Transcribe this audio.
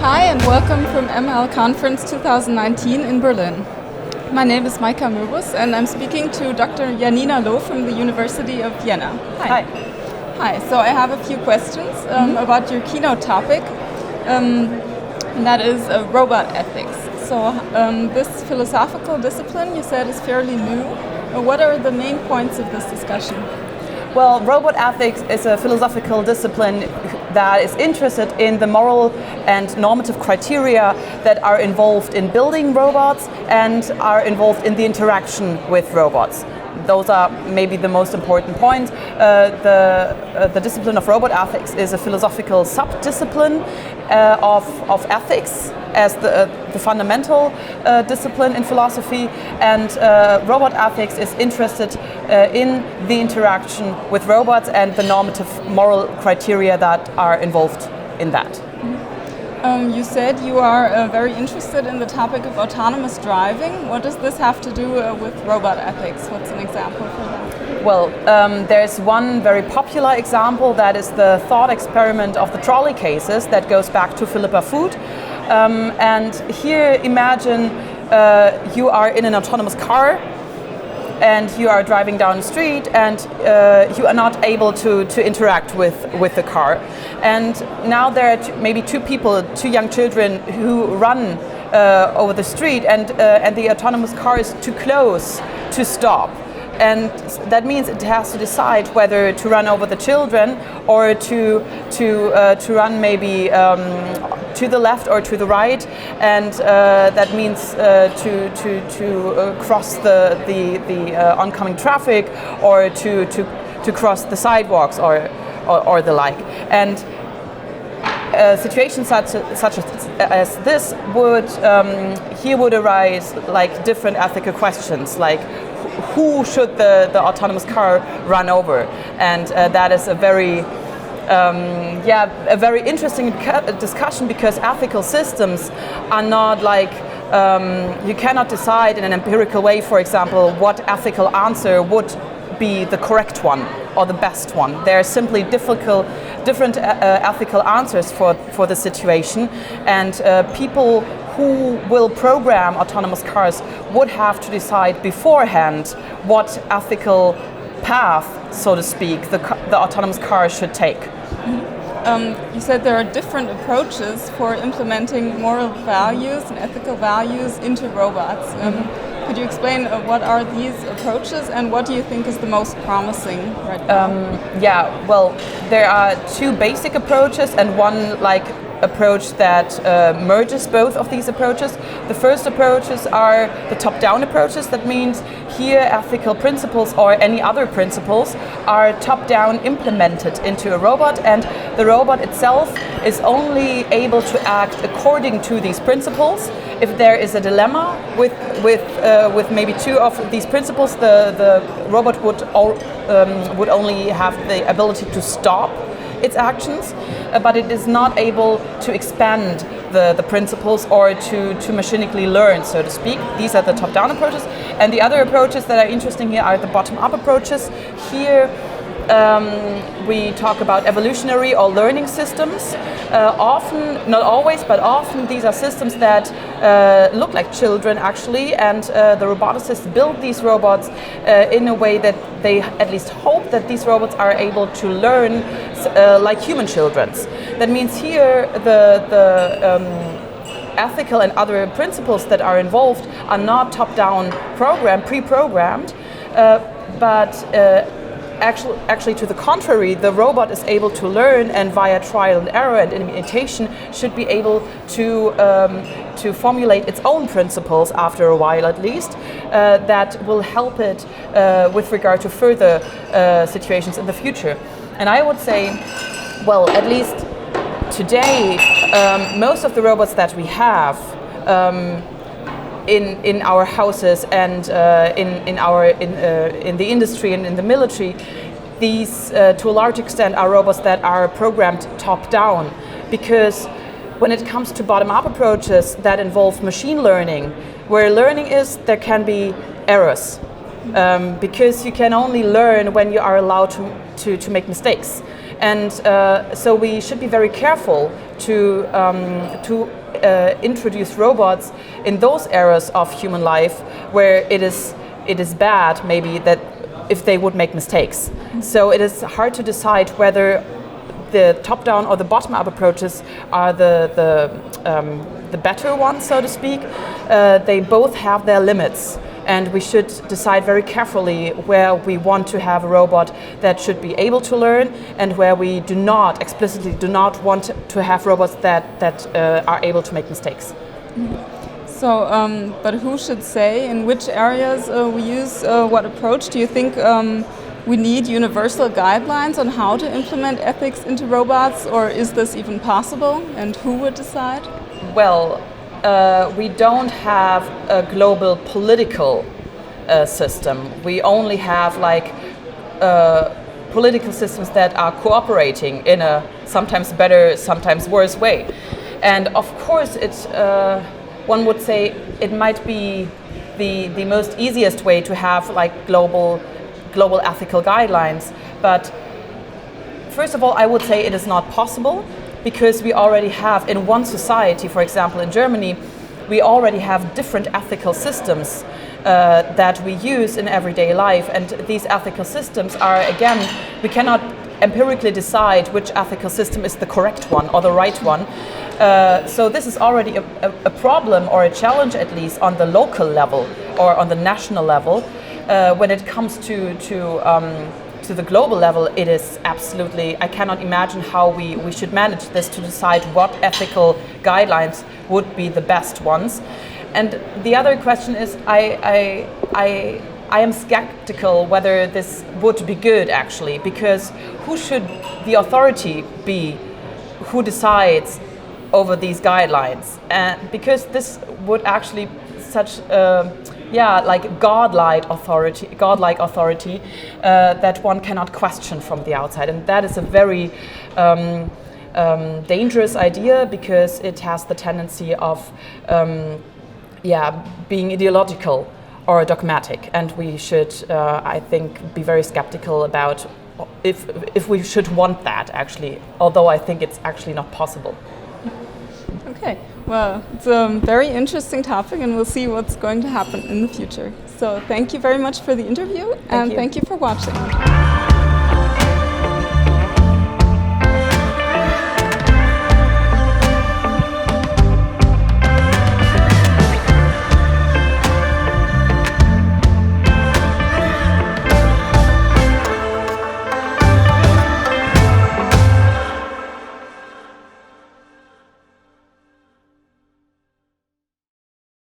Hi and welcome from ML Conference 2019 in Berlin. My name is Maika Möbus and I'm speaking to Dr. Janina Loh from the University of Vienna. Hi. Hi, so I have a few questions about your keynote topic, and that is robot ethics. So this philosophical discipline you said is fairly new. What are the main points of this discussion? Well, robot ethics is a philosophical discipline that is interested in the moral and normative criteria that are involved in building robots and are involved in the interaction with robots. Those are maybe the most important points. The discipline of robot ethics is a philosophical sub-discipline of ethics as the fundamental discipline in philosophy, and robot ethics is interested in the interaction with robots and the normative moral criteria that are involved in that. You said you are very interested in the topic of autonomous driving. What does this have to do with robot ethics? What's an example for that? Well, there's one very popular example that is the thought experiment of the trolley cases that goes back to Philippa Foot. And here imagine you are in an autonomous car and you are driving down the street and you are not able to interact with the car. And now there are maybe two young children who run over the street and the autonomous car is too close to stop. And that means it has to decide whether to run over the children or to run maybe to the left or to the right, and that means to cross the oncoming traffic or to cross the sidewalks or the like. And situations such as this would arise like different ethical questions, like who should the autonomous car run over, and that is a very interesting discussion, because ethical systems are not like you cannot decide in an empirical way, for example, what ethical answer would be the correct one or the best one. There are simply different ethical answers for the situation, and people who will program autonomous cars would have to decide beforehand what ethical path, so to speak, the autonomous car should take. You said there are different approaches for implementing moral values and ethical values into robots. Could you explain what are these approaches and what do you think is the most promising right now? Well, there are two basic approaches and one approach that merges both of these approaches. The first approaches are the top-down approaches. That means here ethical principles or any other principles are top-down implemented into a robot, and the robot itself is only able to act according to these principles. If there is a dilemma with maybe two of these principles, the robot would only have the ability to stop its actions, but it is not able to expand the principles or to machinically learn, so to speak. These are the top-down approaches. And the other approaches that are interesting here are the bottom-up approaches. Here we talk about evolutionary or learning systems. Often, not always, but often these are systems that look like children actually, and the roboticists build these robots in a way that they at least hope that these robots are able to learn like human children. That means here the ethical and other principles that are involved are not top-down pre-programmed, but actually to the contrary, the robot is able to learn, and via trial and error and imitation should be able to formulate its own principles after a while at least, that will help it with regard to further situations in the future. And I would say, well, at least today, most of the robots that we have in our houses and in the industry and in the military, these to a large extent are robots that are programmed top down, because when it comes to bottom-up approaches that involve machine learning, where learning is, there can be errors, because you can only learn when you are allowed to make mistakes. And so we should be very careful to introduce robots in those areas of human life where it is bad, maybe, that if they would make mistakes. So it is hard to decide whether the top-down or the bottom-up approaches are the better ones, so to speak. They both have their limits, and we should decide very carefully where we want to have a robot that should be able to learn, and where we explicitly do not want to have robots that are able to make mistakes. So, but who should say in which areas we use what approach? Do you think we need universal guidelines on how to implement ethics into robots, or is this even possible, and who would decide? Well, we don't have a global political system. We only have political systems that are cooperating in a sometimes better, sometimes worse way. And of course, one would say it might be the most easiest way to have global ethical guidelines. But first of all, I would say it is not possible, because we already have in one society, for example in Germany, we already have different ethical systems that we use in everyday life. And these ethical systems are, again, we cannot empirically decide which ethical system is the correct one or the right one. So this is already a problem, or a challenge at least, on the local level or on the national level. When it comes to the global level, it is absolutely, I cannot imagine how we should manage this to decide what ethical guidelines would be the best ones. And the other question is, I am skeptical whether this would be good, actually, because who should the authority be who decides over these guidelines? Because this would actually such godlike authority that one cannot question from the outside, and that is a very dangerous idea, because it has the tendency of being ideological or dogmatic, and we should, I think, be very skeptical about if we should want that, actually, although I think it's actually not possible. Okay, well, it's a very interesting topic, and we'll see what's going to happen in the future. So thank you very much for the interview, and thank you for watching.